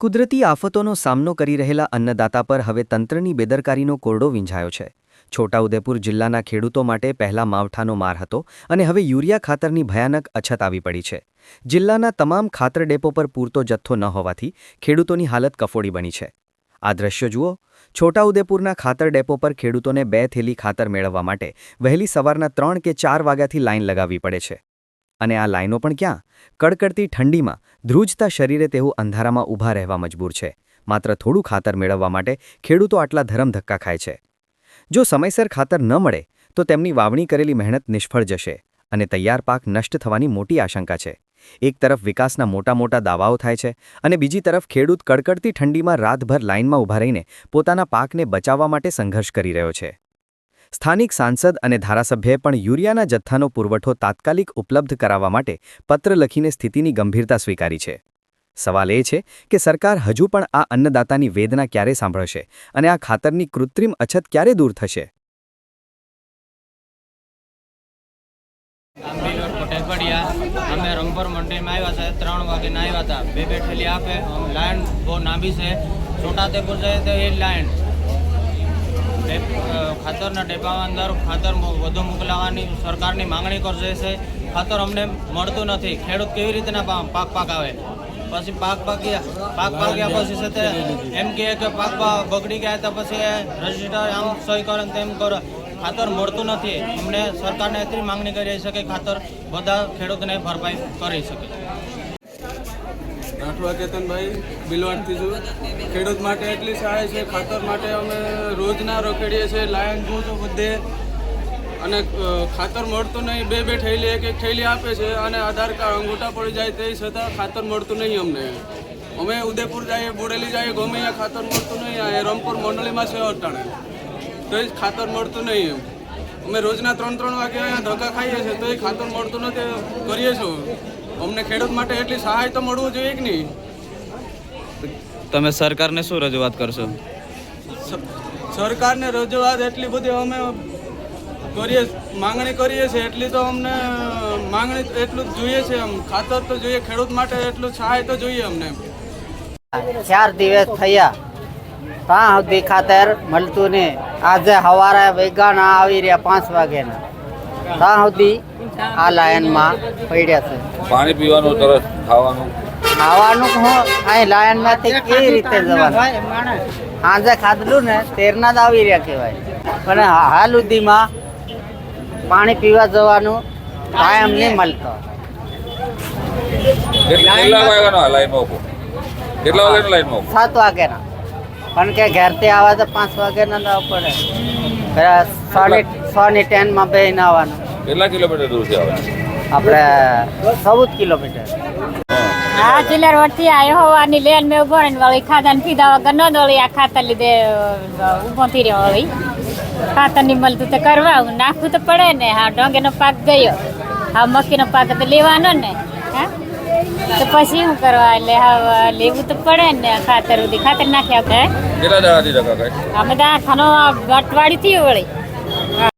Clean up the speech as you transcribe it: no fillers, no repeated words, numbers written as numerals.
કુદરતી આફતોનો સામનો કરી રહેલા અન્નદાતા પર હવે તંત્રની બેદરકારીનો કોરડો વીંઝાયો છે। છોટાઉદેપુર જિલ્લાના ખેડૂતો માટે પહેલા માવઠાનો માર હતો અને હવે યુરિયા ખાતરની ભયાનક અછત આવી પડી છે। જિલ્લાના તમામ ખાતર ડેપો પર પૂરતો જથ્થો ન હોવાથી ખેડૂતોની હાલત કફોડી બની છે। આ દ્રશ્યો જુઓ। છોટાઉદેપુરના ખાતર ડેપો પર ખેડૂતોને 2 થેલી ખાતર મેળવવા માટે વહેલી સવારના 3 કે 4 વાગ્યાથી લાઈન લગાવવી પડે છે। અને આ લાઈનો પણ ક્યાં? કડકડતી ઠંડીમાં ધ્રુજતા શરીરે તેઓ અંધારામાં ઊભા રહેવા મજબૂર છે। માત્ર થોડું ખાતર મેળવવા માટે ખેડૂતો આટલા ધરમધક્કા ખાય છે। જો સમયસર ખાતર ન મળે તો તેમની વાવણી કરેલી મહેનત નિષ્ફળ જશે અને તૈયાર પાક નષ્ટ થવાની મોટી આશંકા છે। એક તરફ વિકાસના મોટા દાવાઓ થાય છે અને બીજી તરફ ખેડૂત કડકડતી ઠંડીમાં રાતભર લાઈનમાં ઊભા રહીને પોતાના પાકને બચાવવા માટે સંઘર્ષ કરી રહ્યો છે। સ્થાનિક સાંસદ અને ધારાસભ્યએ પણ યુરિયાના જથ્થાનો પુરવઠો તાત્કાલિક ઉપલબ્ધ કરાવવા માટે પત્ર લખીને સ્થિતિની ગંભીરતા સ્વીકારી છે। સવાલ એ છે કે સરકાર હજુ પણ આ અન્નદાતાની વેદના ક્યારે સાંભળશે અને આ ખાતરની કૃત્રિમ અછત ક્યારે દૂર થશે? અમે રંગપર મંડીમાં આવ્યા છે, 3 વાગે આવ્યા હતા। 2 થેલી આપે, લાઈન બહુ લાંબી છે। છોટાઉદેપુર જાય તો એ લાઈન ખાતરના ડેપામાં અંદર ખાતર વધુ મોકલાવવાની સરકારની માંગણી કરશે છે। ખાતર અમને મળતું નથી। ખેડૂત કેવી રીતના પાક પાકાવે? પછી પાક પાક્યા પછી છે તે એમ કહે કે પાક બગડી ગયા તો પછી રજિસ્ટર આમ સહી કરે તેમ કરો। ખાતર મળતું નથી। અમને સરકારને એટલી માંગણી કરી છે કે ખાતર બધા ખેડૂતને ભરપાઈ કરી શકે। રાઠવા કેતનભાઈ બિલવાડથી છું। ખેડૂત માટે એટલી સહાય છે, ખાતર માટે અમે રોજના રોકડીએ છીએ। લાઈન જોજો બધે અને ખાતર મળતું નહીં। 2 થેલી એક થેલી આપે છે અને આધાર કાર્ડ અંગૂઠા પડી જાય તે છતાં ખાતર મળતું નહીં અમને। અમે ઉદયપુર જઈએ, બોડેલી જઈએ, ગમે અહીંયા ખાતર મળતું નહીં। આ રંગપુર મંડળીમાં છે અટાણે તો જ ખાતર મળતું નહીં। અમે રોજના 3 વાગે અહીંયા ધક્કા ખાઈએ છીએ તો એ ખાતર મળતું નથી। કરીએ છીએ અમને ખેડૂત માટે એટલી સહાય તો મળવું જોઈએ કે નહીં? તમે સરકારને શું રજૂઆત કરશો? સરકારને રજૂઆત એટલી બધી અમે કરીએ, માંગણી કરીએ છીએ એટલી તો અમને માંગણી એટલું જ જોઈએ છે। ખાતર તો જોઈએ, ખેડૂત માટે એટલું સહાય તો જોઈએ અમને। 4 દિવસ થયા ત્યાં સુધી ખાતર મળતું નહીં। આજે સવારે વેગાના આવી રહ્યા 5 વાગ્યાના, ત્યાં સુધી આ લાઈનમાં પડ્યા છે। પાણી પીવાનું, તરસ ખાવાનું હું અહીં લાઈનમાંથી કેવી રીતે જવાનું? સાંજે ખાધલું ને તેરના જ આવી રહ્યા કહેવાય, પણ હાલ સુધીમાં પાણી પીવા જવાનું ટાઈમ નહીં મળતો। કેટલા વાગ્યાનો લાઈનમાં ઉભો? કેટલા વાગ્યાનો લાઈનમાં ઉભો? 7 વાગ્યાના, પણ કે ઘરથી આવવા તો 5 વાગ્યાના જવું પડે। 100ની ટ્રેનમાં બેસીને આવવાનું। કેટલા કિલોમીટર દૂરથી આવે? આપણે 14 કિલોમીટર। હા, ચિલ્લરવટથી આવ્યો હોવાની લેન મેં ઉભો ને વળી ખાતા ને પીધા વગર ન દોડી આ ખાતર લીધે ઊભો થઈ રહ્યો। હવે ખાતર નહીં મળતું તો કરવા નાખવું તો પડે ને। હા, ડોંગેનો પાક ગયો, હા મક્કીનો પાક તો લેવાનો ને। હા, તો પછી શું કરવા? એટલે હવે લેવું તો પડે ને ખાતર નાખ્યા આપણે। કેટલા દાડાથી ધક્કા ખાય? અમે તો ખાનો અઠવાડિયું થયું વળી।